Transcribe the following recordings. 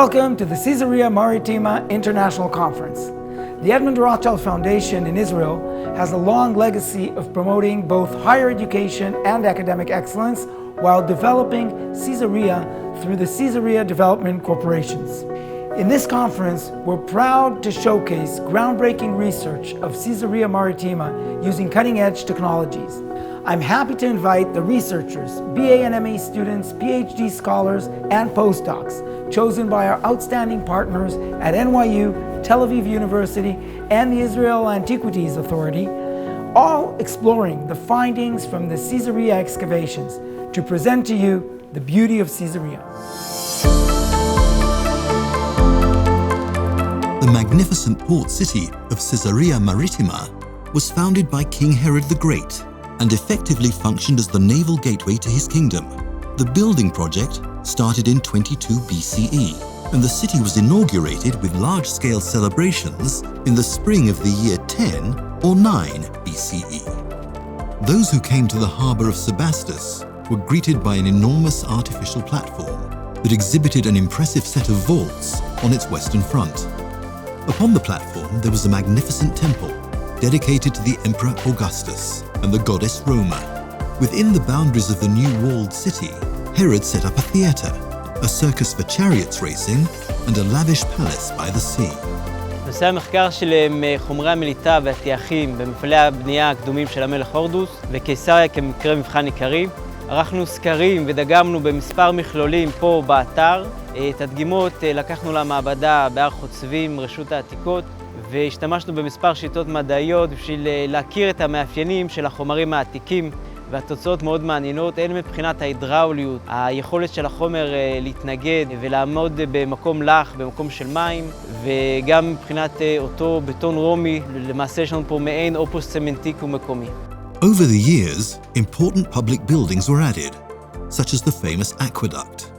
Welcome to the Caesarea Maritima International Conference. The Edmund Rothschild Foundation in Israel has a long legacy of promoting both higher education and academic excellence while developing Caesarea through the Caesarea Development Corporations. In this conference, we're proud to showcase groundbreaking research of Caesarea Maritima using cutting-edge technologies. I'm happy to invite the researchers, BA and MA students, PhD scholars, and postdocs chosen by our outstanding partners at NYU, Tel Aviv University, and the Israel Antiquities Authority, all exploring the findings from the Caesarea excavations to present to you the beauty of Caesarea. The magnificent port city of Caesarea Maritima was founded by King Herod the Great and effectively functioned as the naval gateway to his kingdom. The building project started in 22 BCE, and the city was inaugurated with large-scale celebrations in the spring of the year 10 or 9 BCE. Those who came to the harbour of Sebastus were greeted by an enormous artificial platform that exhibited an impressive set of vaults on its western front. Upon the platform there was a magnificent temple dedicated to the Emperor Augustus and the goddess Roma. Within the boundaries of the new walled city, Herod set up a theatre, a circus for chariots racing, and a lavish palace by the sea. נושא המחקר שלהם חומרי המליטה והטיחים במפעלי הבנייה הקדומים של המלך הורדוס וקיסריה כמקרה מבחן עיקרי. ערכנו סקרים ודגמנו במספר מכלולים פה באתר. את הדגימות לקחנו למעבדה בהר חוצבים, רשות העתיקות, והשתמשנו במספר שיטות מדעיות בשביל להכיר את המאפיינים של החומרים העתיקים, והתוצאות מאוד מעניינות, הן מבחינת ההידראוליות, היכולת של החומר להתנגד ולעמוד במקום לח, במקום של מים, וגם מבחינת אותו בטון רומי, למעשה יש לנו פה מעין אופוס צמנטי ומקומי. Over the years, important public buildings were added, such as the famous aqueduct.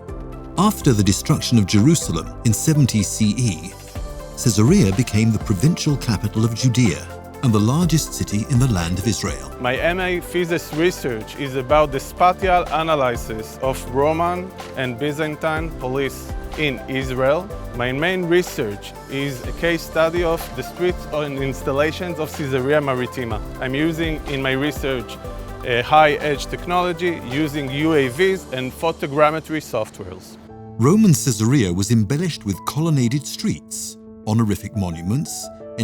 After the destruction of Jerusalem in 70 CE, Caesarea became the provincial capital of Judea and the largest city in the land of Israel. My MA thesis research is about the spatial analysis of Roman and Byzantine police in Israel. My main research is a case study of the streets and installations of Caesarea Maritima. I'm using in my research high-edge technology using UAVs and photogrammetry softwares. Roman Caesarea was embellished with colonnaded streets, honorific monuments,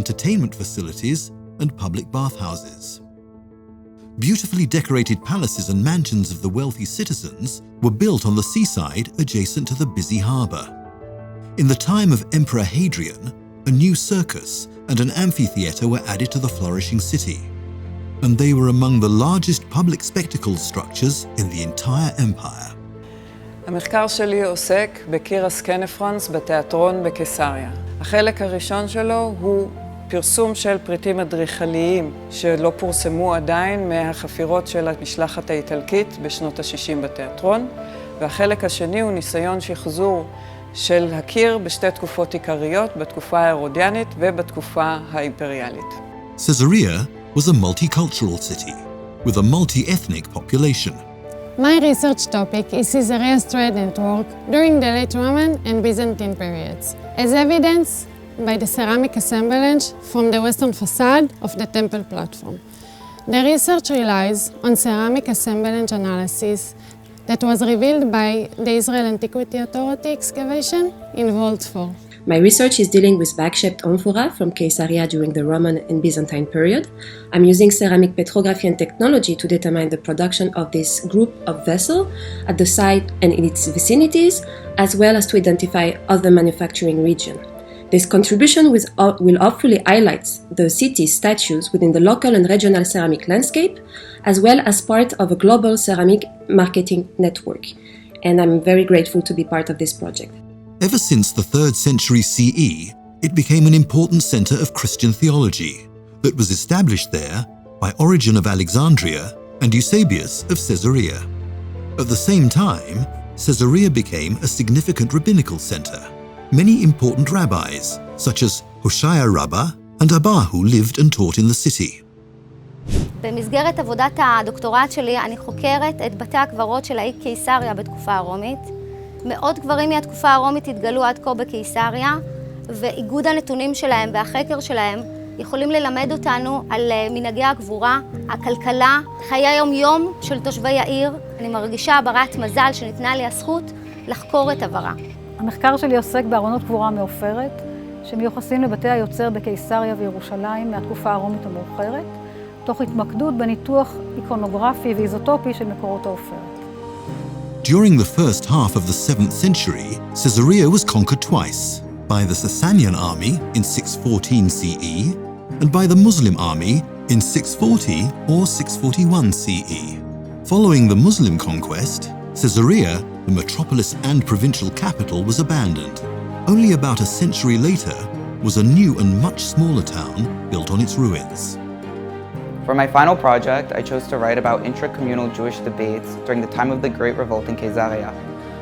entertainment facilities, and public bathhouses. Beautifully decorated palaces and mansions of the wealthy citizens were built on the seaside adjacent to the busy harbour. In the time of Emperor Hadrian, a new circus and an amphitheatre were added to the flourishing city, and they were among the largest public spectacle structures in the entire empire. המחקר שלי עוסק בקיר הסקנפרנס בתיאטרון בקיסריה. החלק הראשון שלו הוא פרסום של פריטים אדריכליים שלא פורסמו עדיין מהחפירות של המשלחת האיטלקית בשנות ה-60 בתיאטרון, והחלק השני הוא ניסיון שחזור של הקיר בשתי תקופות עיקריות, בתקופה ההרודיאנית ובתקופה האימפריאלית. Caesarea was a multicultural city with a multi-ethnic population. My research topic is Caesarea's trade network during the late Roman and Byzantine periods, as evidence by the ceramic assemblage from the western facade of the temple platform. The research relies on ceramic assemblage analysis that was revealed by the Israel Antiquity Authority excavation in Vault 4. My research is dealing with bag-shaped amphora from Caesarea during the Roman and Byzantine period. I'm using ceramic petrography and technology to determine the production of this group of vessels at the site and in its vicinities, as well as to identify other manufacturing regions. This contribution will hopefully highlight the city's status within the local and regional ceramic landscape, as well as part of a global ceramic marketing network. And I'm very grateful to be part of this project. Ever since the 3rd century CE, it became an important centre of Christian theology that was established there by Origen of Alexandria and Eusebius of Caesarea. At the same time, Caesarea became a significant rabbinical centre. Many important rabbis, such as Hoshaya Rabbah and Abahu, lived and taught in the city. במסגרת עבודת הדוקטורט שלי אני חוקרת את בתי הקברות של העיר קיסריה בתקופה הרומית. מאות קברים מהתקופה הרומית התגלו עד כה בקיסריה, ועיגוד הנתונים שלהם והחקר שלהם יכולים ללמד אותנו על מנהגי הגבורה, הכלכלה, חיי היום-יום של תושבי העיר. אני מרגישה ברת מזל שניתנה לי הזכות לחקור את עברה. המחקר שלי עוסק בארונות קבורה מעופרת, שמיוחסים לבתי היוצר בקיסריה וירושלים מהתקופה הרומית המאוחרת, תוך התמקדות בניתוח איקונוגרפי ואיזוטופי של מקורות העופרת. During the first half of the 7th century, Caesarea was conquered twice, by the Sasanian army in 614 CE and by the Muslim army in 640 or 641 CE. Following the Muslim conquest, Caesarea, the metropolis and provincial capital, was abandoned. Only about a century later was a new and much smaller town built on its ruins. For my final project, I chose to write about intra-communal Jewish debates during the time of the Great Revolt in קיסריה.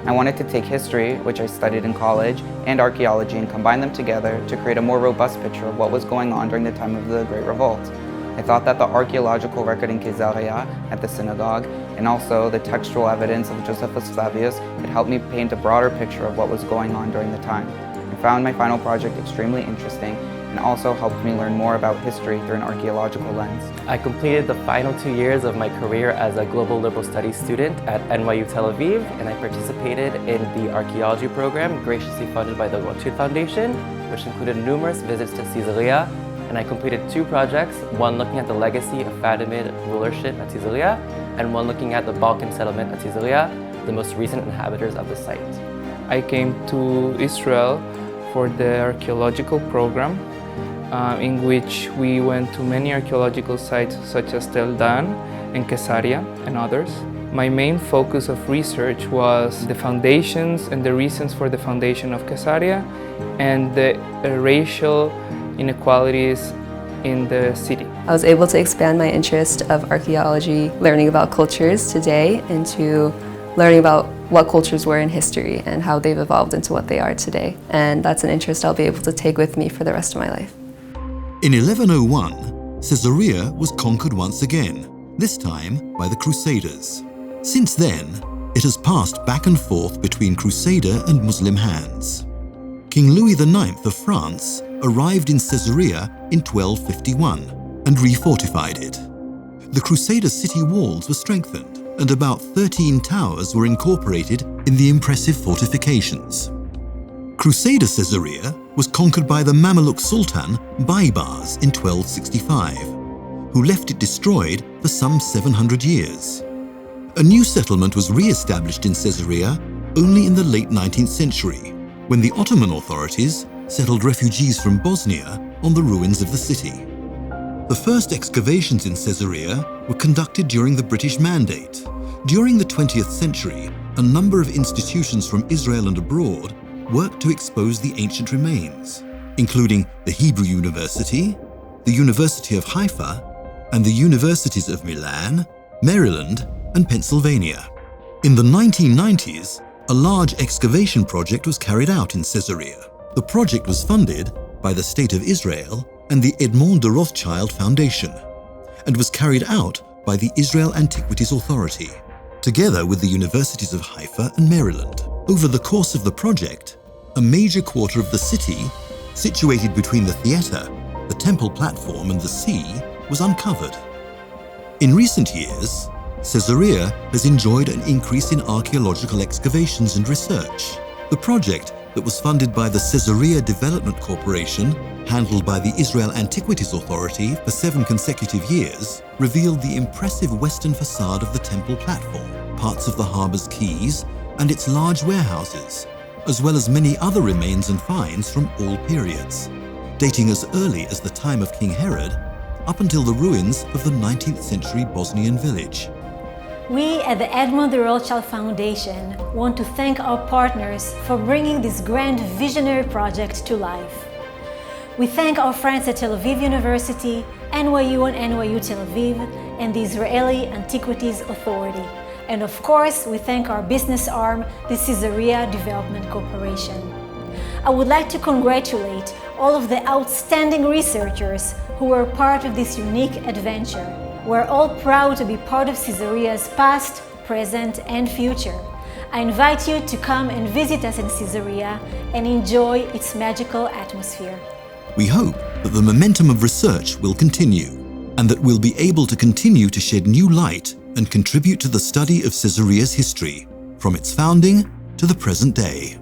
I wanted to take history, which I studied in college, and archaeology and combine them together to create a more robust picture of what was going on during the time of the Great Revolt. I thought that the archaeological record in קיסריה at the synagogue and also the textual evidence of Josephus Flavius could help me paint a broader picture of what was going on during the time. I found my final project extremely interesting and also helped me learn more about history through an archaeological lens. I completed the final 2 years of my career as a global liberal studies student at NYU Tel Aviv, and I participated in the archaeology program graciously funded by the Rothschild Foundation, which included numerous visits to Caesarea, and I completed 2 projects, one looking at the legacy of Fatimid rulership at Caesarea, and one looking at the Balkan settlement at Caesarea, the most recent inhabitants of the site. I came to Israel for the archaeological program, in which we went to many archaeological sites such as Tel Dan and קיסריה and others. My main focus of research was the foundations and the reasons for the foundation of קיסריה and the racial inequalities in the city. I was able to expand my interest of archaeology, learning about cultures today, into learning about what cultures were in history and how they've evolved into what they are today. And that's an interest I'll be able to take with me for the rest of my life. In 1101, Caesarea was conquered once again, this time by the Crusaders. Since then, it has passed back and forth between Crusader and Muslim hands. King Louis IX of France arrived in Caesarea in 1251 and refortified it. The Crusader city walls were strengthened, and about 13 towers were incorporated in the impressive fortifications. Crusader Caesarea was conquered by the Mameluke Sultan Baybars in 1265, who left it destroyed for some 700 years. A new settlement was re-established in Caesarea only in the late 19th century, when the Ottoman authorities settled refugees from Bosnia on the ruins of the city. The first excavations in Caesarea were conducted during the British Mandate. During the 20th century, a number of institutions from Israel and abroad worked to expose the ancient remains, including the Hebrew University, the University of Haifa, and the universities of Milan, Maryland, and Pennsylvania. In the 1990s, a large excavation project was carried out in Caesarea. The project was funded by the State of Israel and the Edmond de Rothschild Foundation, and was carried out by the Israel Antiquities Authority, together with the universities of Haifa and Maryland. Over the course of the project, a major quarter of the city, situated between the theatre, the temple platform and the sea, was uncovered. In recent years, Caesarea has enjoyed an increase in archaeological excavations and research. The project that was funded by the Caesarea Development Corporation, handled by the Israel Antiquities Authority for 7 consecutive years, revealed the impressive western facade of the temple platform, parts of the harbor's quays, and its large warehouses, as well as many other remains and finds from all periods, dating as early as the time of King Herod up until the ruins of the 19th century Bosnian village. We at the Edmond de Rothschild Foundation want to thank our partners for bringing this grand visionary project to life. We thank our friends at Tel Aviv University, NYU and NYU Tel Aviv, and the Israeli Antiquities Authority. And of course, we thank our business arm, the Caesarea Development Corporation. I would like to congratulate all of the outstanding researchers who were part of this unique adventure. We're all proud to be part of Caesarea's past, present, and future. I invite you to come and visit us in Caesarea and enjoy its magical atmosphere. We hope that the momentum of research will continue and that we'll be able to continue to shed new light and contribute to the study of Caesarea's history, from its founding to the present day.